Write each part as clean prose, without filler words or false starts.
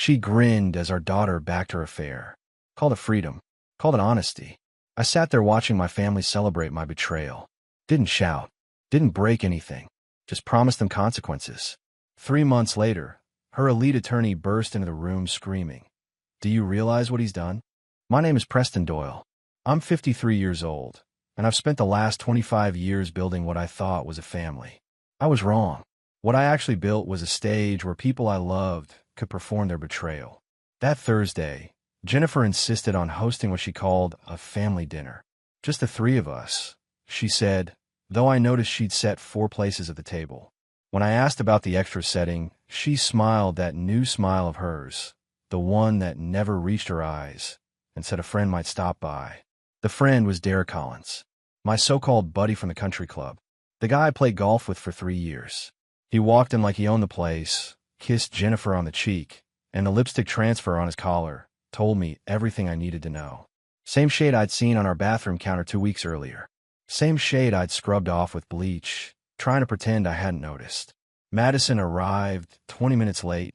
She grinned as our daughter backed her affair. Called it freedom. Called it honesty. I sat there watching my family celebrate my betrayal. Didn't shout. Didn't break anything. Just promised them consequences. 3 months later, her elite attorney burst into the room screaming, "Do you realize what he's done?" My name is Preston Doyle. I'm 53 years old, and I've spent the last 25 years building what I thought was a family. I was wrong. What I actually built was a stage where people I loved could perform their betrayal. That Thursday, Jennifer insisted on hosting what she called a family dinner. Just the three of us, she said, though I noticed she'd set 4 places at the table. When I asked about the extra setting, she smiled that new smile of hers, the one that never reached her eyes, and said a friend might stop by. The friend was Derek Collins, my so-called buddy from the country club, the guy I played golf with for 3 years. He walked in like he owned the place, kissed Jennifer on the cheek, and the lipstick transfer on his collar told me everything I needed to know. Same shade I'd seen on our bathroom counter 2 weeks earlier. Same shade I'd scrubbed off with bleach, trying to pretend I hadn't noticed. Madison arrived 20 minutes late,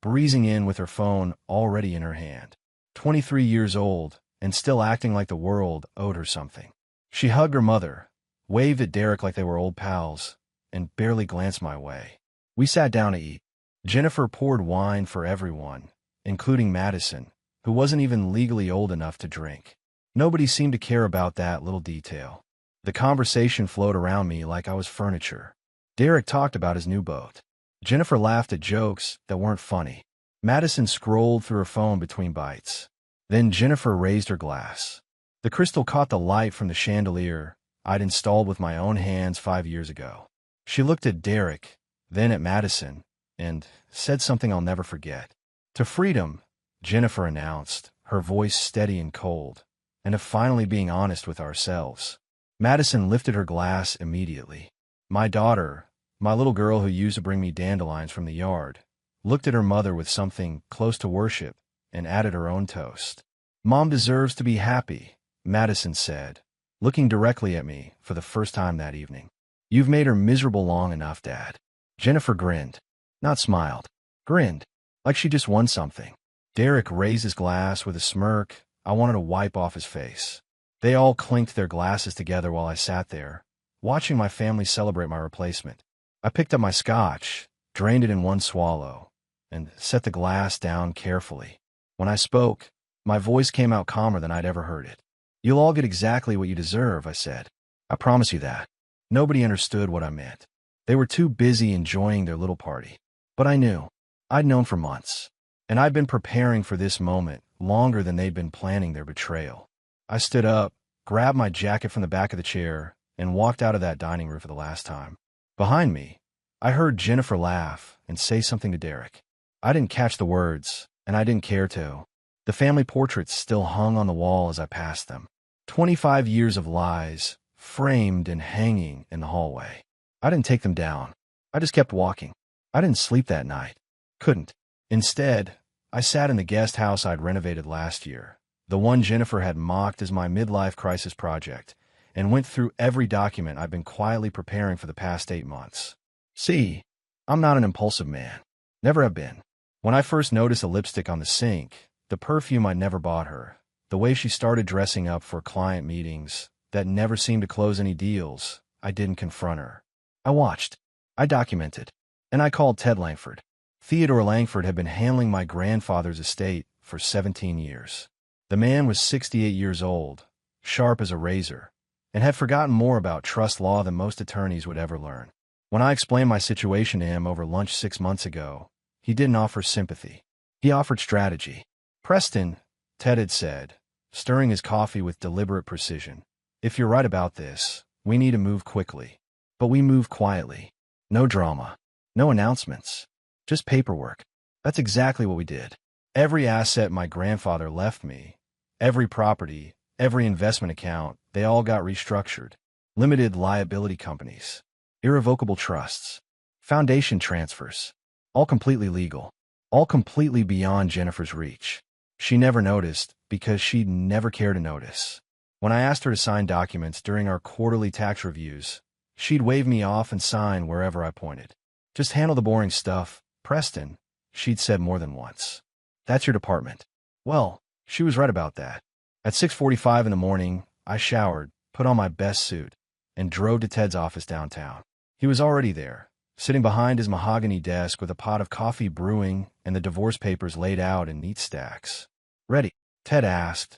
breezing in with her phone already in her hand. 23 years old, and still acting like the world owed her something. She hugged her mother, waved at Derek like they were old pals, and barely glanced my way. We sat down to eat. Jennifer poured wine for everyone, including Madison, who wasn't even legally old enough to drink. Nobody seemed to care about that little detail. The conversation flowed around me like I was furniture. Derek talked about his new boat. Jennifer laughed at jokes that weren't funny. Madison scrolled through her phone between bites. Then Jennifer raised her glass. The crystal caught the light from the chandelier I'd installed with my own hands 5 years ago. She looked at Derek, then at Madison, and said something I'll never forget. "To freedom," Jennifer announced, her voice steady and cold, "and to finally being honest with ourselves." Madison lifted her glass immediately. My daughter, my little girl who used to bring me dandelions from the yard, looked at her mother with something close to worship and added her own toast. "Mom deserves to be happy," Madison said, looking directly at me for the first time that evening. "You've made her miserable long enough, Dad." Jennifer grinned. Not smiled. Grinned. Like she just won something. Derek raised his glass with a smirk I wanted to wipe off his face. They all clinked their glasses together while I sat there, watching my family celebrate my replacement. I picked up my scotch, drained it in one swallow, and set the glass down carefully. When I spoke, my voice came out calmer than I'd ever heard it. "You'll all get exactly what you deserve," I said. "I promise you that." Nobody understood what I meant. They were too busy enjoying their little party. But I knew. I'd known for months. And I'd been preparing for this moment longer than they'd been planning their betrayal. I stood up, grabbed my jacket from the back of the chair, and walked out of that dining room for the last time. Behind me, I heard Jennifer laugh and say something to Derek. I didn't catch the words, and I didn't care to. The family portraits still hung on the wall as I passed them. 25 years of lies, framed and hanging in the hallway. I didn't take them down. I just kept walking. I didn't sleep that night. Couldn't. Instead, I sat in the guest house I'd renovated last year, the one Jennifer had mocked as my midlife crisis project, and went through every document I've been quietly preparing for the past 8 months. See, I'm not an impulsive man. Never have been. When I first noticed the lipstick on the sink, the perfume I'd never bought her, the way she started dressing up for client meetings that never seemed to close any deals, I didn't confront her. I watched. I documented. And I called Ted Langford. Theodore Langford had been handling my grandfather's estate for 17 years. The man was 68 years old, sharp as a razor, and had forgotten more about trust law than most attorneys would ever learn. When I explained my situation to him over lunch 6 months ago, he didn't offer sympathy. He offered strategy. "Preston," Ted had said, stirring his coffee with deliberate precision, "if you're right about this, we need to move quickly. But we move quietly. No drama. No announcements. Just paperwork." That's exactly what we did. Every asset my grandfather left me, every property, every investment account, they all got restructured. Limited liability companies, irrevocable trusts, foundation transfers, all completely legal, all completely beyond Jennifer's reach. She never noticed because she'd never cared to notice. When I asked her to sign documents during our quarterly tax reviews, she'd wave me off and sign wherever I pointed. "Just handle the boring stuff, Preston," she'd said more than once. That's your department. Well, she was right about that. At 6:45 in the morning, I showered, put on my best suit, and drove to Ted's office downtown. He was already there, sitting behind his mahogany desk with a pot of coffee brewing and the divorce papers laid out in neat stacks. Ready? Ted asked,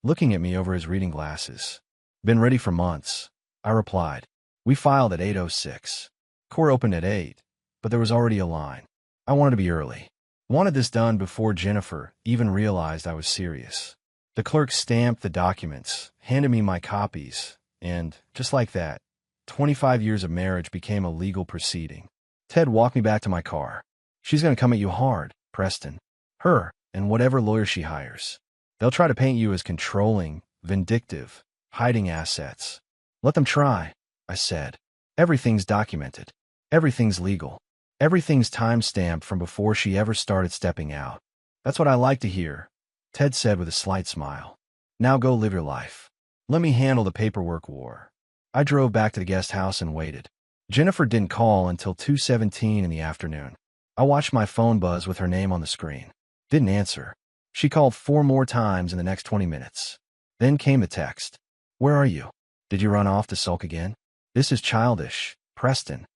looking at me over his reading glasses. Been ready for months, I replied. We filed at 8:06. Court opened at 8, but there was already a line. I wanted to be early. Wanted this done before Jennifer even realized I was serious. The clerk stamped the documents, handed me my copies, and, just like that, 25 years of marriage became a legal proceeding. Ted walked me back to my car. She's going to come at you hard, Preston. Her, and whatever lawyer she hires. They'll try to paint you as controlling, vindictive, hiding assets. Let them try, I said. Everything's documented. Everything's legal. Everything's time-stamped from before she ever started stepping out. That's what I like to hear, Ted said with a slight smile. Now go live your life. Let me handle the paperwork war. I drove back to the guest house and waited. Jennifer didn't call until 2:17 in the afternoon. I watched my phone buzz with her name on the screen. Didn't answer. She called 4 more times in the next 20 minutes. Then came a text. Where are you? Did you run off to sulk again? This is childish, Preston.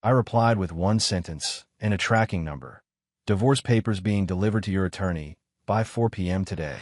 I replied with one sentence and a tracking number. Divorce papers being delivered to your attorney by 4 p.m. today.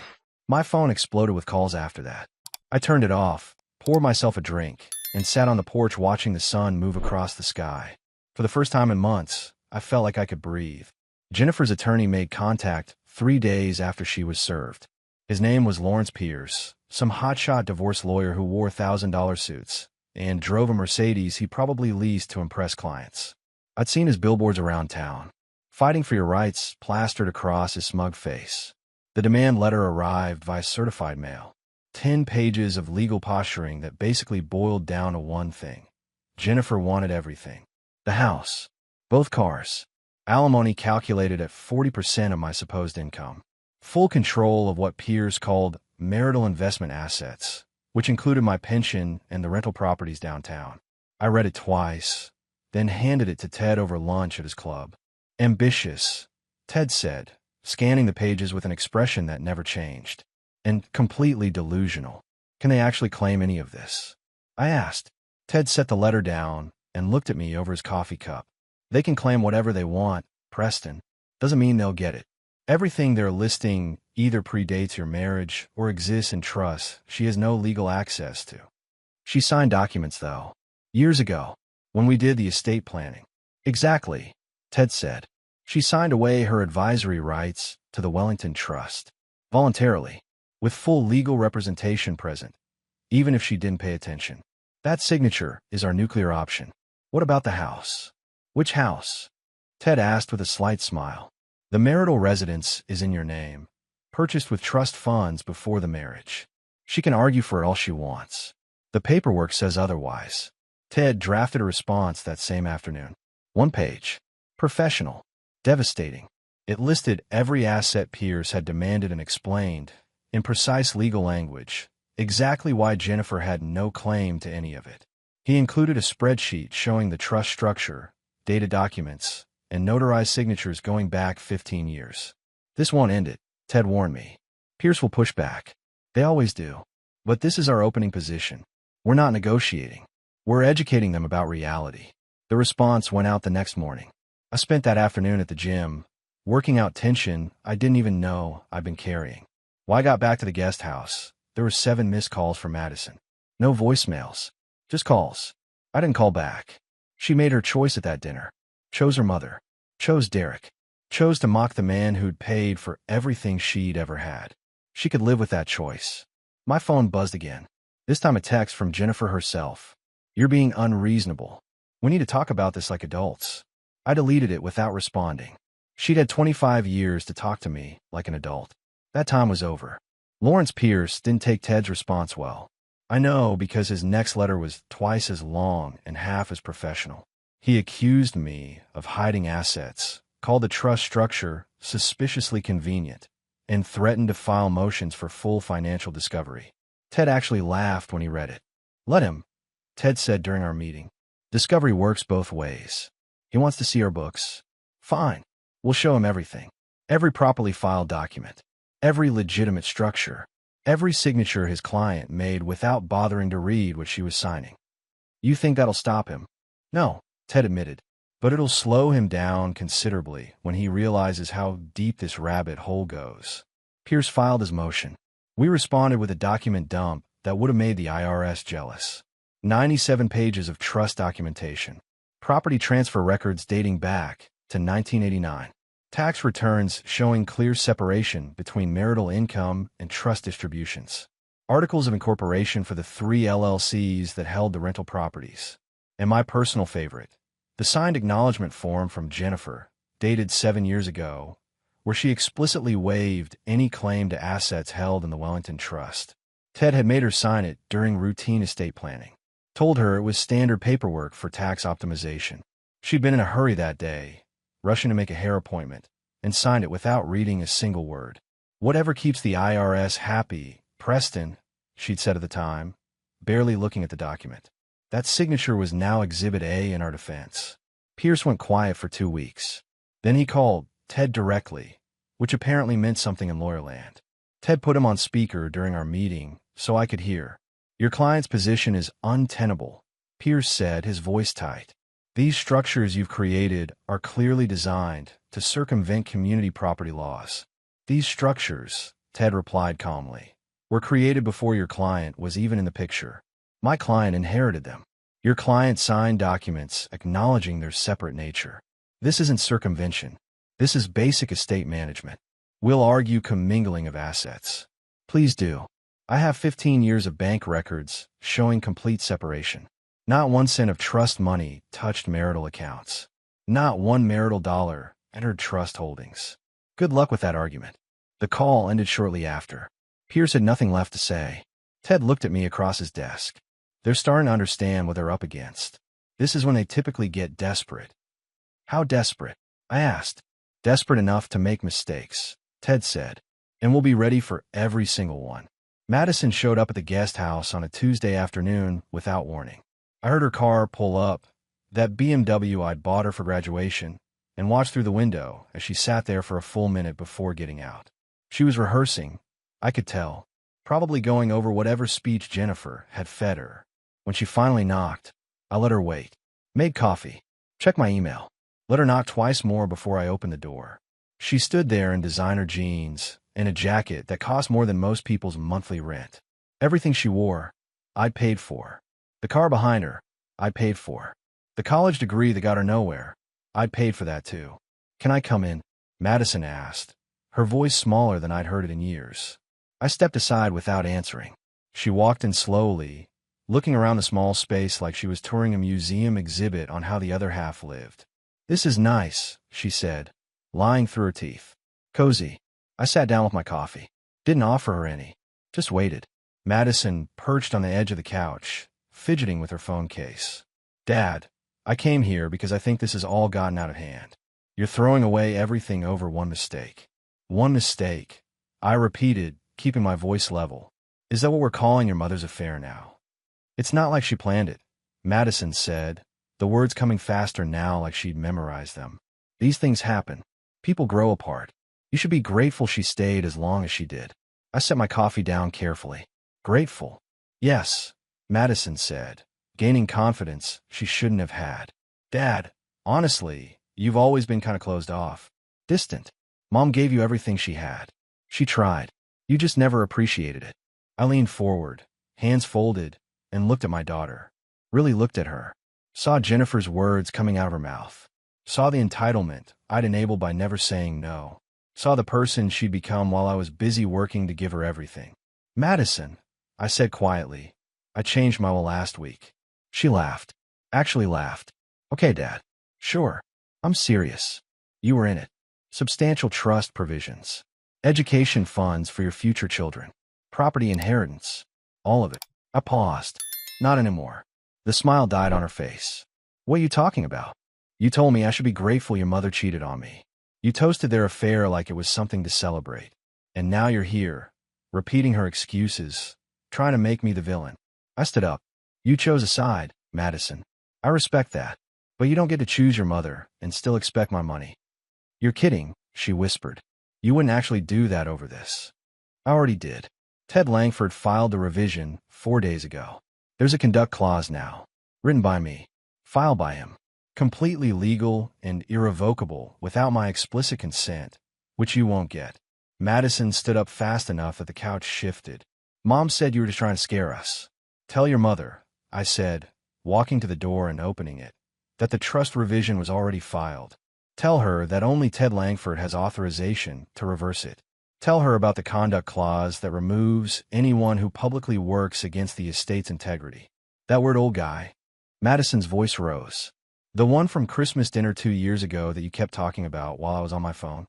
My phone exploded with calls after that. I turned it off, poured myself a drink, and sat on the porch watching the sun move across the sky. For the first time in months, I felt like I could breathe. Jennifer's attorney made contact 3 days after she was served. His name was Lawrence Pierce, some hotshot divorce lawyer who wore $1,000 suits and drove a Mercedes he probably leased to impress clients. I'd seen his billboards around town, fighting for your rights plastered across his smug face. The demand letter arrived via certified mail. 10 pages of legal posturing that basically boiled down to one thing. Jennifer wanted everything. The house. Both cars. Alimony calculated at 40% of my supposed income. Full control of what Pierce called marital investment assets, which included my pension and the rental properties downtown. I read it twice, then handed it to Ted over lunch at his club. Ambitious, Ted said, scanning the pages with an expression that never changed. And completely delusional. Can they actually claim any of this? I asked. Ted set the letter down and looked at me over his coffee cup. They can claim whatever they want, Preston. Doesn't mean they'll get it. Everything they're listing either predates your marriage or exists in trusts she has no legal access to. She signed documents, though. Years ago, when we did the estate planning. Exactly, Ted said. She signed away her advisory rights to the Wellington Trust. Voluntarily. With full legal representation present, even if she didn't pay attention. That signature is our nuclear option. What about the house? Which house? Ted asked with a slight smile. The marital residence is in your name, purchased with trust funds before the marriage. She can argue for it all she wants. The paperwork says otherwise. Ted drafted a response that same afternoon. 1 page. Professional. Devastating. It listed every asset Pierce had demanded and explained, in precise legal language, exactly why Jennifer had no claim to any of it. He included a spreadsheet showing the trust structure, dated documents, and notarized signatures going back 15 years. This won't end it, Ted warned me. Pierce will push back. They always do. But this is our opening position. We're not negotiating. We're educating them about reality. The response went out the next morning. I spent that afternoon at the gym, working out tension I didn't even know I'd been carrying. When I got back to the guest house, there were 7 missed calls from Madison. No voicemails. Just calls. I didn't call back. She made her choice at that dinner. Chose her mother. Chose Derek. Chose to mock the man who'd paid for everything she'd ever had. She could live with that choice. My phone buzzed again. This time a text from Jennifer herself. You're being unreasonable. We need to talk about this like adults. I deleted it without responding. She'd had 25 years to talk to me like an adult. That time was over. Lawrence Pierce didn't take Ted's response well. I know because his next letter was twice as long and half as professional. He accused me of hiding assets, called the trust structure suspiciously convenient, and threatened to file motions for full financial discovery. Ted actually laughed when he read it. Let him, Ted said during our meeting. Discovery works both ways. He wants to see our books. Fine. We'll show him everything. Every properly filed document. Every legitimate structure. Every signature his client made without bothering to read what she was signing. You think that'll stop him? No, Ted admitted. But it'll slow him down considerably when he realizes how deep this rabbit hole goes. Pierce filed his motion. We responded with a document dump that would have made the IRS jealous. 97 pages of trust documentation. Property transfer records dating back to 1989. Tax returns showing clear separation between marital income and trust distributions. Articles of incorporation for the 3 LLCs that held the rental properties. And my personal favorite, the signed acknowledgement form from Jennifer, dated 7 years ago, where she explicitly waived any claim to assets held in the Wellington Trust. Ted had made her sign it during routine estate planning. Told her it was standard paperwork for tax optimization. She'd been in a hurry that day, rushing to make a hair appointment, and signed it without reading a single word. Whatever keeps the IRS happy, Preston, she'd said at the time, barely looking at the document. That signature was now Exhibit A in our defense. Pierce went quiet for 2 weeks. Then he called Ted directly, which apparently meant something in lawyerland. Ted put him on speaker during our meeting so I could hear. Your client's position is untenable, Pierce said, his voice tight. These structures you've created are clearly designed to circumvent community property laws. These structures, Ted replied calmly, were created before your client was even in the picture. My client inherited them. Your client signed documents acknowledging their separate nature. This isn't circumvention. This is basic estate management. We'll argue commingling of assets. Please do. I have 15 years of bank records showing complete separation. Not 1 cent of trust money touched marital accounts. Not 1 marital dollar entered trust holdings. Good luck with that argument. The call ended shortly after. Pierce had nothing left to say. Ted looked at me across his desk. They're starting to understand what they're up against. This is when they typically get desperate. How desperate? I asked. Desperate enough to make mistakes, Ted said. And we'll be ready for every single one. Madison showed up at the guest house on a Tuesday afternoon without warning. I heard her car pull up, that BMW I'd bought her for graduation, and watched through the window as she sat there for a full minute before getting out. She was rehearsing, I could tell, probably going over whatever speech Jennifer had fed her. When she finally knocked, I let her wait. Made coffee. Checked my email. Let her knock twice more before I opened the door. She stood there in designer jeans and a jacket that cost more than most people's monthly rent. Everything she wore, I'd paid for. The car behind her, I'd paid for. The college degree that got her nowhere, I'd paid for that too. Can I come in? Madison asked, her voice smaller than I'd heard it in years. I stepped aside without answering. She walked in slowly, looking around the small space like she was touring a museum exhibit on how the other half lived. This is nice, she said, lying through her teeth. Cozy. I sat down with my coffee. Didn't offer her any. Just waited. Madison perched on the edge of the couch, fidgeting with her phone case. Dad, I came here because I think this has all gotten out of hand. You're throwing away everything over one mistake. One mistake, I repeated, keeping my voice level. Is that what we're calling your mother's affair now? It's not like she planned it, Madison said, the words coming faster now like she'd memorized them. These things happen. People grow apart. You should be grateful she stayed as long as she did. I set my coffee down carefully. Grateful? Yes, Madison said, gaining confidence she shouldn't have had. Dad, honestly, you've always been kind of closed off. Distant. Mom gave you everything she had. She tried. You just never appreciated it. I leaned forward, hands folded, and looked at my daughter. Really looked at her. Saw Jennifer's words coming out of her mouth. Saw the entitlement I'd enabled by never saying no. Saw the person she'd become while I was busy working to give her everything. Madison, I said quietly, I changed my will last week. She laughed. Actually laughed. Okay, Dad. Sure. I'm serious. You were in it. Substantial trust provisions. Education funds for your future children. Property inheritance. All of it. I paused. Not anymore. The smile died on her face. What are you talking about? You told me I should be grateful your mother cheated on me. You toasted their affair like it was something to celebrate. And now you're here, repeating her excuses, trying to make me the villain. I stood up. You chose a side, Madison. I respect that. But you don't get to choose your mother and still expect my money. You're kidding, she whispered. You wouldn't actually do that over this. I already did. Ted Langford filed the revision 4 days ago. There's a conduct clause now, written by me, filed by him, completely legal and irrevocable without my explicit consent, which you won't get. Madison stood up fast enough that the couch shifted. Mom said you were just trying to scare us. Tell your mother, I said, walking to the door and opening it, that the trust revision was already filed. Tell her that only Ted Langford has authorization to reverse it. Tell her about the conduct clause that removes anyone who publicly works against the estate's integrity. That word, old guy. Madison's voice rose. The one from Christmas dinner 2 years ago that you kept talking about while I was on my phone.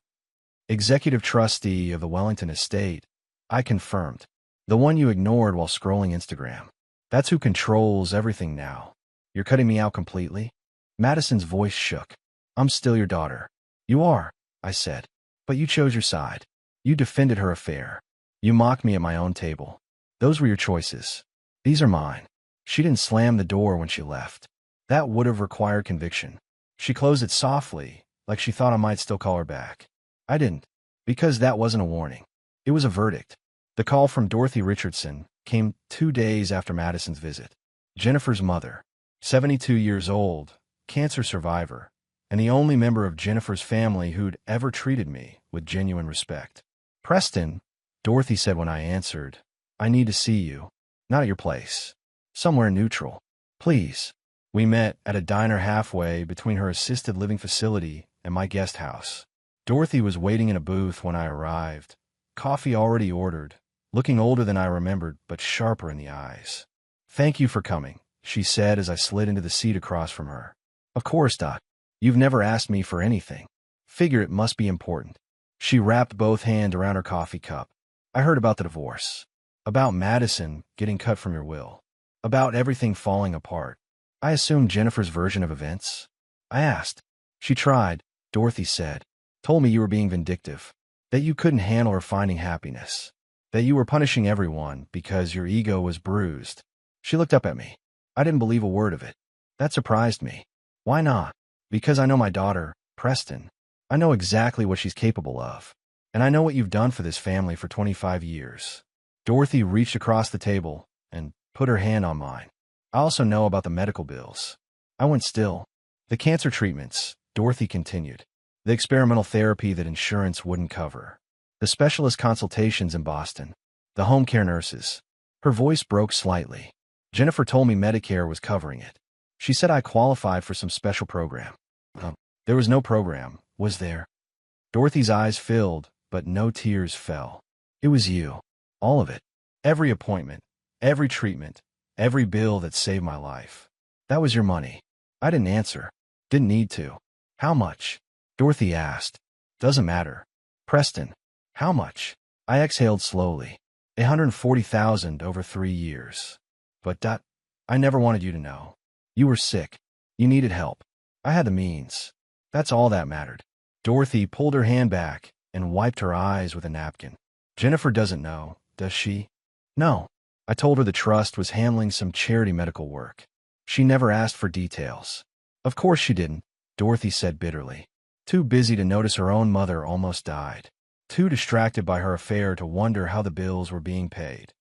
Executive trustee of the Wellington estate, I confirmed. The one you ignored while scrolling Instagram. That's who controls everything now. You're cutting me out completely? Madison's voice shook. I'm still your daughter. You are, I said. But you chose your side. You defended her affair. You mocked me at my own table. Those were your choices. These are mine. She didn't slam the door when she left. That would have required conviction. She closed it softly, like she thought I might still call her back. I didn't, because that wasn't a warning. It was a verdict. The call from Dorothy Richardson came 2 days after Madison's visit. Jennifer's mother, 72 years old, cancer survivor, and the only member of Jennifer's family who'd ever treated me with genuine respect. Preston, Dorothy said when I answered, I need to see you. Not at your place. Somewhere neutral. Please. We met at a diner halfway between her assisted living facility and my guest house. Dorothy was waiting in a booth when I arrived, coffee already ordered, looking older than I remembered but sharper in the eyes. Thank you for coming, she said as I slid into the seat across from her. Of course, Doc. You've never asked me for anything. Figure it must be important. She wrapped both hands around her coffee cup. I heard about the divorce. About Madison getting cut from your will. About everything falling apart. I assumed Jennifer's version of events. I asked. She tried, Dorothy said. Told me you were being vindictive. That you couldn't handle her finding happiness. That you were punishing everyone because your ego was bruised. She looked up at me. I didn't believe a word of it. That surprised me. Why not? Because I know my daughter, Preston. I know exactly what she's capable of. And I know what you've done for this family for 25 years. Dorothy reached across the table and put her hand on mine. I also know about the medical bills. I went still. The cancer treatments, Dorothy continued. The experimental therapy that insurance wouldn't cover. The specialist consultations in Boston. The home care nurses. Her voice broke slightly. Jennifer told me Medicare was covering it. She said I qualified for some special program. There was no program, was there? Dorothy's eyes filled, but no tears fell. It was you. All of it. Every appointment. Every treatment. Every bill that saved my life. That was your money. I didn't answer. Didn't need to. How much? Dorothy asked. Doesn't matter. Preston. How much? I exhaled slowly. $140,000 over 3 years. But I never wanted you to know. You were sick. You needed help. I had the means. That's all that mattered. Dorothy pulled her hand back and wiped her eyes with a napkin. Jennifer doesn't know, does she? No. I told her the trust was handling some charity medical work. She never asked for details. Of course she didn't, Dorothy said bitterly. Too busy to notice her own mother almost died. Too distracted by her affair to wonder how the bills were being paid.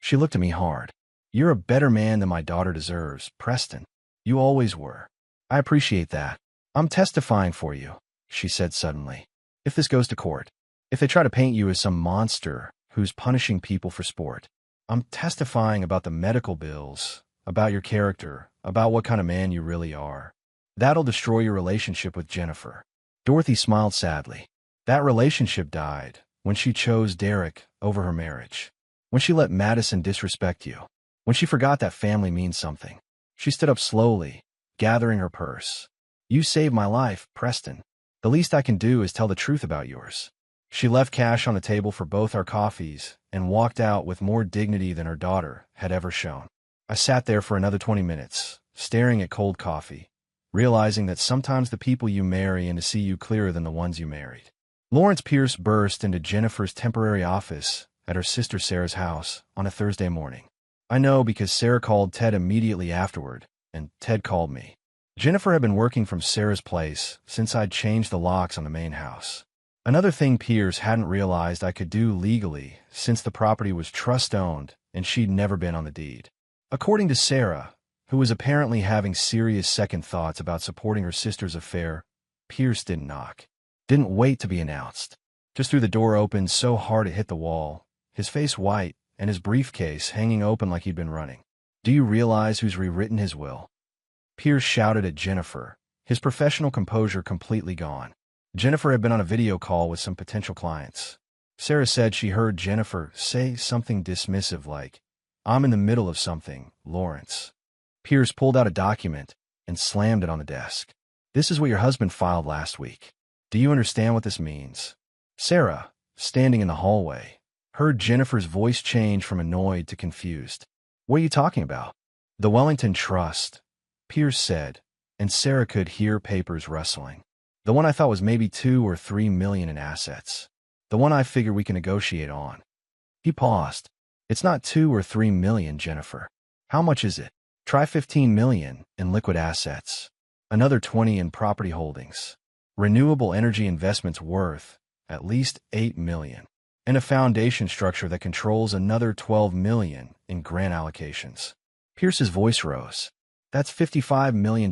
She looked at me hard. You're a better man than my daughter deserves, Preston. You always were. I appreciate that. I'm testifying for you, she said suddenly. If this goes to court, if they try to paint you as some monster who's punishing people for sport, I'm testifying about the medical bills, about your character, about what kind of man you really are. That'll destroy your relationship with Jennifer. Dorothy smiled sadly. That relationship died when she chose Derek over her marriage. When she let Madison disrespect you. When she forgot that family means something. She stood up slowly, gathering her purse. You saved my life, Preston. The least I can do is tell the truth about yours. She left cash on the table for both our coffees and walked out with more dignity than her daughter had ever shown. I sat there for another 20 minutes, staring at cold coffee, realizing that sometimes the people you marry and to see you clearer than the ones you married. Lawrence Pierce burst into Jennifer's temporary office at her sister Sarah's house on a Thursday morning. I know because Sarah called Ted immediately afterward, and Ted called me. Jennifer had been working from Sarah's place since I'd changed the locks on the main house. Another thing Pierce hadn't realized I could do legally since the property was trust-owned and she'd never been on the deed. According to Sarah, who was apparently having serious second thoughts about supporting her sister's affair, Pierce didn't knock. Didn't wait to be announced. Just threw the door open so hard it hit the wall, his face white and his briefcase hanging open like he'd been running. "Do you realize who's rewritten his will?" Pierce shouted at Jennifer, his professional composure completely gone. Jennifer had been on a video call with some potential clients. Sarah said she heard Jennifer say something dismissive like, "I'm in the middle of something, Lawrence." Pierce pulled out a document and slammed it on the desk. "This is what your husband filed last week. Do you understand what this means?" Sarah, standing in the hallway, heard Jennifer's voice change from annoyed to confused. "What are you talking about?" "The Wellington Trust," Pierce said, and Sarah could hear papers rustling. "The one I thought was maybe 2 or 3 million in assets. The one I figure we can negotiate on." He paused. "It's not 2 or 3 million, Jennifer. How much is it? Try 15 million in liquid assets. Another 20 in property holdings. Renewable energy investments worth at least 8 million. And a foundation structure that controls another 12 million in grant allocations." Pierce's voice rose. "That's $55 million,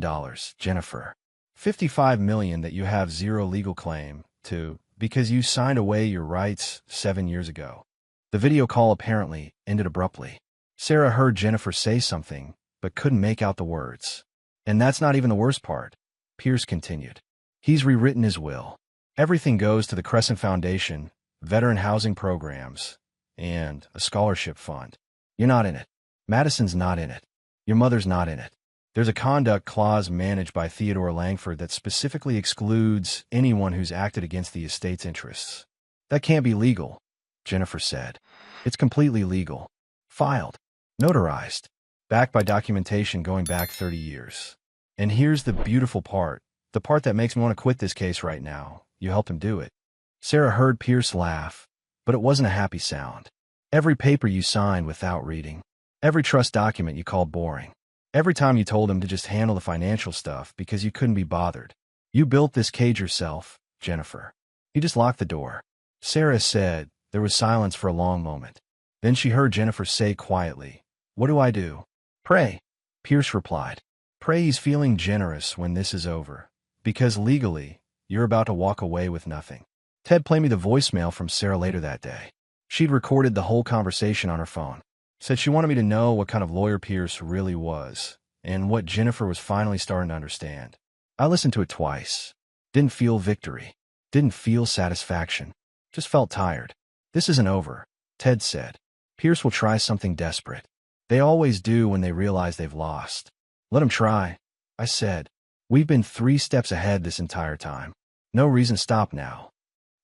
Jennifer. 55 million that you have zero legal claim to because you signed away your rights 7 years ago." The video call apparently ended abruptly. Sarah heard Jennifer say something, but couldn't make out the words. "And that's not even the worst part," Pierce continued. "He's rewritten his will. Everything goes to the Crescent Foundation, veteran housing programs, and a scholarship fund. You're not in it. Madison's not in it. Your mother's not in it. There's a conduct clause managed by Theodore Langford that specifically excludes anyone who's acted against the estate's interests." "That can't be legal," Jennifer said. "It's completely legal. Filed. Notarized. Backed by documentation going back 30 years. And here's the beautiful part, the part that makes me want to quit this case right now. You helped him do it." Sarah heard Pierce laugh, but it wasn't a happy sound. "Every paper you signed without reading. Every trust document you called boring. Every time you told him to just handle the financial stuff because you couldn't be bothered. You built this cage yourself, Jennifer." He just locked the door. Sarah said. There was silence for a long moment. Then she heard Jennifer say quietly, "What do I do?" "Pray," Pierce replied. "Pray he's feeling generous when this is over, because legally, you're about to walk away with nothing." Ted played me the voicemail from Sarah later that day. She'd recorded the whole conversation on her phone. Said she wanted me to know what kind of lawyer Pierce really was, and what Jennifer was finally starting to understand. I listened to it twice. Didn't feel victory. Didn't feel satisfaction. Just felt tired. "This isn't over," Ted said. "Pierce will try something desperate. They always do when they realize they've lost. Let him try," I said. "We've been 3 steps ahead this entire time. No reason to stop now."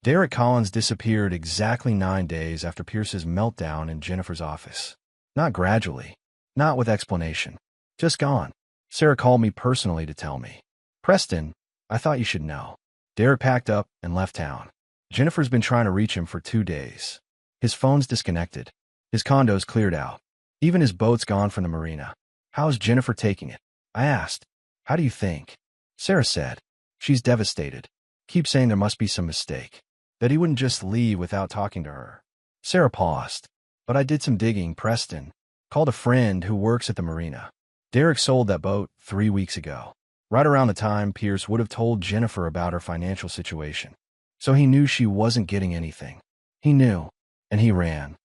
Derek Collins disappeared exactly 9 days after Pierce's meltdown in Jennifer's office. Not gradually. Not with explanation. Just gone. Sarah called me personally to tell me. "Preston, I thought you should know." Derek packed up and left town. Jennifer's been trying to reach him for 2 days. His phone's disconnected. His condo's cleared out. Even his boat's gone from the marina. "How's Jennifer taking it?" I asked. "How do you think?" Sarah said. "She's devastated. Keeps saying there must be some mistake. That he wouldn't just leave without talking to her." Sarah paused. "But I did some digging, Preston. Called a friend who works at the marina. Derek sold that boat 3 weeks ago. Right around the time Pierce would have told Jennifer about her financial situation. So he knew she wasn't getting anything. He knew. And he ran."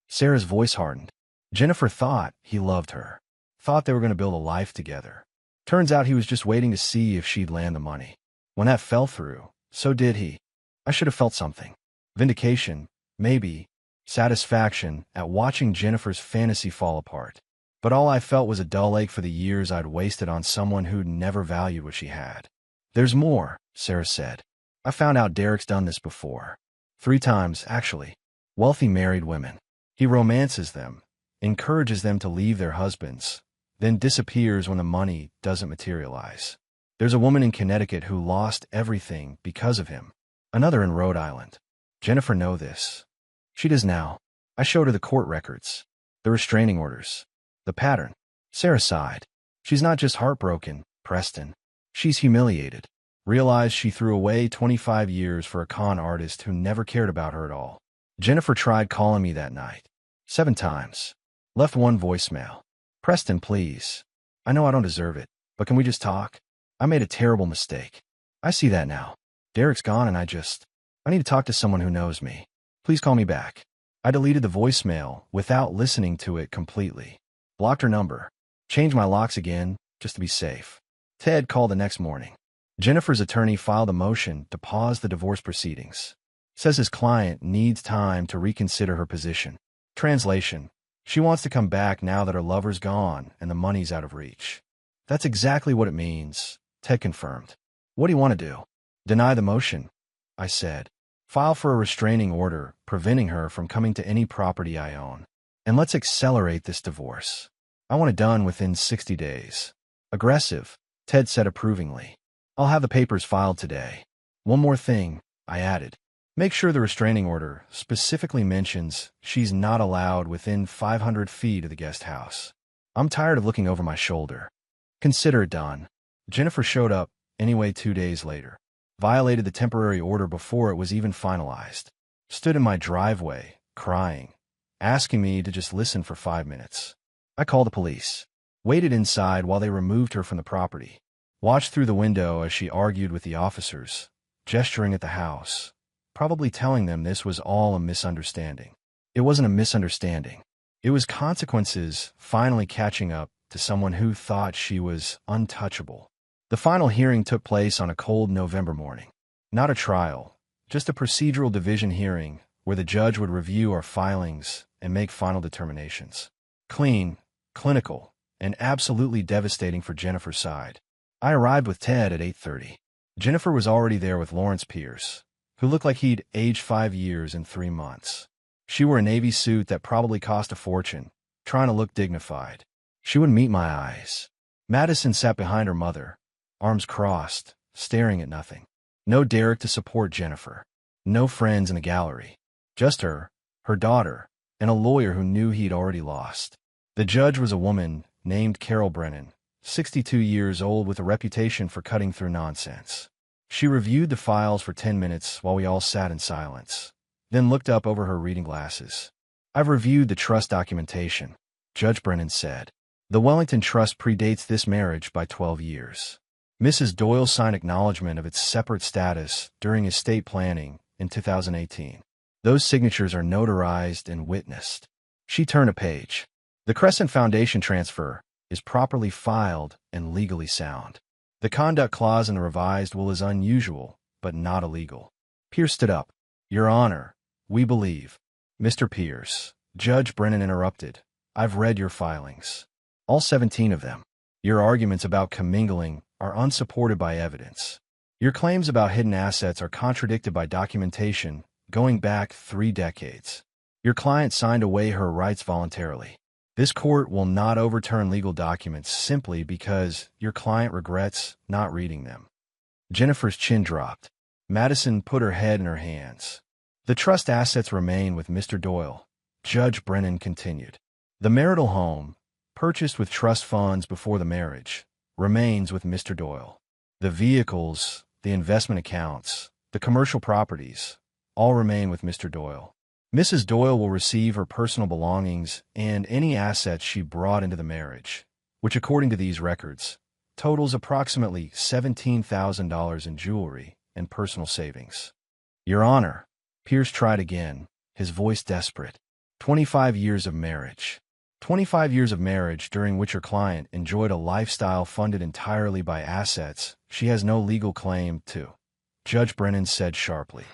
Sarah's voice hardened. "Jennifer thought he loved her. Thought they were going to build a life together. Turns out he was just waiting to see if she'd land the money. When that fell through, so did he. I should have felt something. Vindication, maybe. Satisfaction at watching Jennifer's fantasy fall apart. But all I felt was a dull ache for the years I'd wasted on someone who'd never valued what she had." "There's more," Sarah said. "I found out Derek's done this before. 3 times, actually. Wealthy married women. He romances them, encourages them to leave their husbands, then disappears when the money doesn't materialize. There's a woman in Connecticut who lost everything because of him. Another in Rhode Island. Jennifer know this. She does now. I showed her the court records, the restraining orders, the pattern." Sarah sighed. "She's not just heartbroken, Preston. She's humiliated. Realized she threw away 25 years for a con artist who never cared about her at all. Jennifer tried calling me that night. 7 times. Left 1 voicemail. Preston, please. I know I don't deserve it, but can we just talk? I made a terrible mistake. I see that now. Derek's gone and I need to talk to someone who knows me. Please call me back. I deleted the voicemail without listening to it completely. Blocked her number. Changed my locks again, just to be safe. Ted called the next morning. Jennifer's attorney filed a motion to pause the divorce proceedings. Says his client needs time to reconsider her position. Translation: she wants to come back now that her lover's gone and the money's out of reach. That's exactly what it means, Ted confirmed. What do you want to do? Deny the motion, I said. File for a restraining order preventing her from coming to any property I own. And let's accelerate this divorce. I want it done within 60 days. Aggressive, Ted said approvingly. I'll have the papers filed today. One more thing, I added. Make sure the restraining order specifically mentions she's not allowed within 500 feet of the guest house. I'm tired of looking over my shoulder. Consider it done. Jennifer showed up anyway 2 days later. Violated the temporary order before it was even finalized. Stood in my driveway, crying, asking me to just listen for 5 minutes. I called the police. Waited inside while they removed her from the property. Watched through the window as she argued with the officers, gesturing at the house, probably telling them this was all a misunderstanding. It wasn't a misunderstanding. It was consequences finally catching up to someone who thought she was untouchable. The final hearing took place on a cold November morning. Not a trial, just a procedural division hearing where the judge would review our filings and make final determinations. Clean, clinical, and absolutely devastating for Jennifer's side. I arrived with Ted at 8:30. Jennifer was already there with Lawrence Pierce, who looked like he'd aged 5 years in 3 months. She wore a navy suit that probably cost a fortune, trying to look dignified. She wouldn't meet my eyes. Madison sat behind her mother, arms crossed, staring at nothing. No Derek to support Jennifer. No friends in the gallery. Just her daughter, and a lawyer who knew he'd already lost. The judge was a woman named Carol Brennan, 62 years old with a reputation for cutting through nonsense. She reviewed the files for 10 minutes while we all sat in silence, then looked up over her reading glasses. I've reviewed the trust documentation, Judge Brennan said. The Wellington Trust predates this marriage by 12 years. Mrs. Doyle signed acknowledgement of its separate status during estate planning in 2018. Those signatures are notarized and witnessed. She turned a page. The Crescent Foundation transfer is properly filed and legally sound. The conduct clause in the revised will is unusual, but not illegal. Pierce stood up. Your Honor, we believe. Mr. Pierce, Judge Brennan interrupted. I've read your filings. All 17 of them. Your arguments about commingling are unsupported by evidence. Your claims about hidden assets are contradicted by documentation going back 3 decades. Your client signed away her rights voluntarily. This court will not overturn legal documents simply because your client regrets not reading them. Jennifer's chin dropped. Madison put her head in her hands. The trust assets remain with Mr. Doyle, Judge Brennan continued. The marital home, purchased with trust funds before the marriage, remains with Mr. Doyle. The vehicles, the investment accounts, the commercial properties, all remain with Mr. Doyle. Mrs. Doyle will receive her personal belongings and any assets she brought into the marriage, which according to these records, totals approximately $17,000 in jewelry and personal savings. Your Honor, Pierce tried again, his voice desperate. 25 years of marriage. 25 years of marriage during which her client enjoyed a lifestyle funded entirely by assets she has no legal claim to, Judge Brennan said sharply.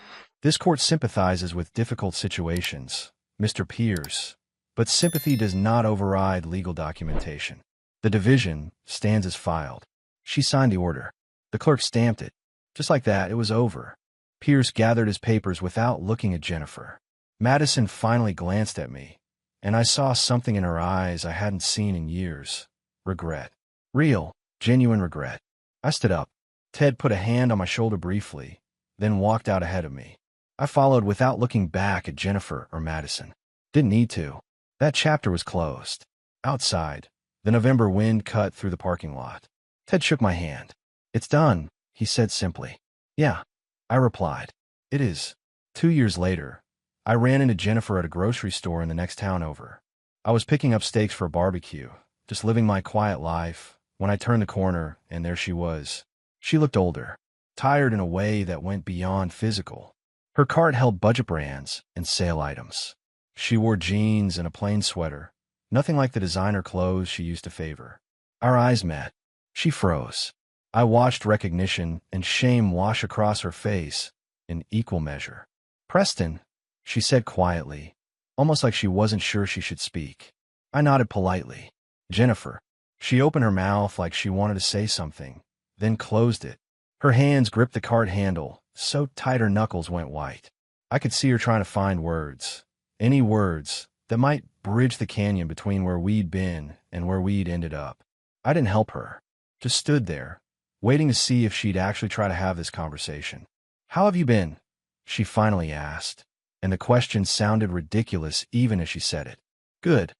This court sympathizes with difficult situations, Mr. Pierce, but sympathy does not override legal documentation. The division stands as filed. She signed the order. The clerk stamped it. Just like that, it was over. Pierce gathered his papers without looking at Jennifer. Madison finally glanced at me, and I saw something in her eyes I hadn't seen in years. Regret. Real, genuine regret. I stood up. Ted put a hand on my shoulder briefly, then walked out ahead of me. I followed without looking back at Jennifer or Madison. Didn't need to. That chapter was closed. Outside, the November wind cut through the parking lot. Ted shook my hand. It's done, he said simply. Yeah, I replied. It is. 2 years later, I ran into Jennifer at a grocery store in the next town over. I was picking up steaks for a barbecue, just living my quiet life, when I turned the corner, and there she was. She looked older, tired in a way that went beyond physical. Her cart held budget brands and sale items. She wore jeans and a plain sweater, nothing like the designer clothes she used to favor. Our eyes met. She froze. I watched recognition and shame wash across her face in equal measure. Preston, she said quietly, almost like she wasn't sure she should speak. I nodded politely. Jennifer. She opened her mouth like she wanted to say something, then closed it. Her hands gripped the cart handle, so tight her knuckles went white. I could see her trying to find words, any words that might bridge the canyon between where we'd been and where we'd ended up. I didn't help her, just stood there, waiting to see if she'd actually try to have this conversation. How have you been? She finally asked, and the question sounded ridiculous even as she said it. Good,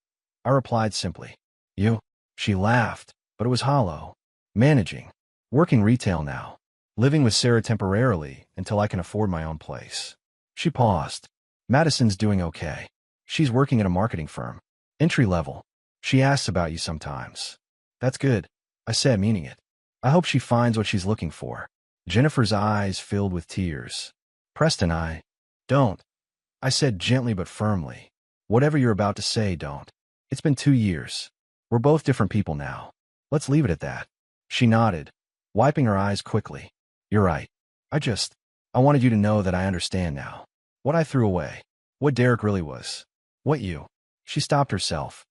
I replied simply. You? She laughed, but it was hollow. Managing. Working retail now. Living with Sarah temporarily until I can afford my own place. She paused. Madison's doing okay. She's working at a marketing firm. Entry level. She asks about you sometimes. That's good, I said, meaning it. I hope she finds what she's looking for. Jennifer's eyes filled with tears. Preston, don't. I said gently but firmly. Whatever you're about to say, don't. It's been 2 years. We're both different people now. Let's leave it at that. She nodded, wiping her eyes quickly. You're right. I wanted you to know that I understand now. What I threw away. What Derek really was. What you. She stopped herself.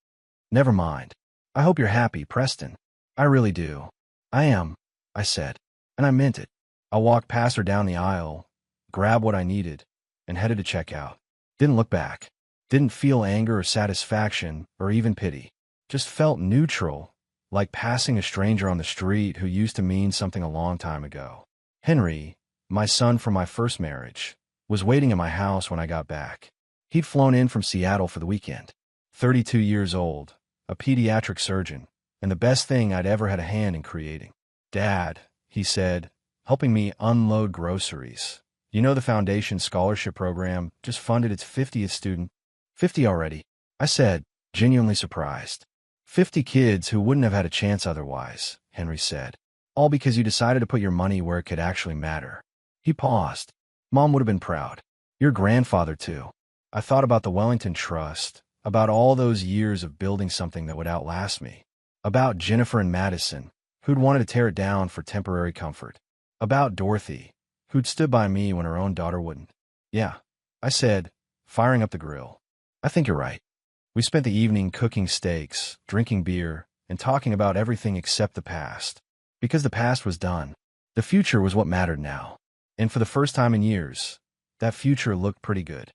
Never mind. I hope you're happy, Preston. I really do. I am, I said. And I meant it. I walked past her down the aisle, grabbed what I needed, and headed to check out. Didn't look back. Didn't feel anger or satisfaction or even pity. Just felt neutral, like passing a stranger on the street who used to mean something a long time ago. Henry, my son from my first marriage, was waiting at my house when I got back. He'd flown in from Seattle for the weekend. 32 years old, a pediatric surgeon, and the best thing I'd ever had a hand in creating. Dad, he said, helping me unload groceries. You know the Foundation Scholarship Program just funded its 50th student. 50 already, I said, genuinely surprised. 50 kids who wouldn't have had a chance otherwise, Henry said. All because you decided to put your money where it could actually matter. He paused. Mom would have been proud. Your grandfather, too. I thought about the Wellington Trust, about all those years of building something that would outlast me. About Jennifer and Madison, who'd wanted to tear it down for temporary comfort. About Dorothy, who'd stood by me when her own daughter wouldn't. Yeah, I said, firing up the grill. I think you're right. We spent the evening cooking steaks, drinking beer, and talking about everything except the past. Because the past was done. The future was what mattered now. And for the first time in years, that future looked pretty good.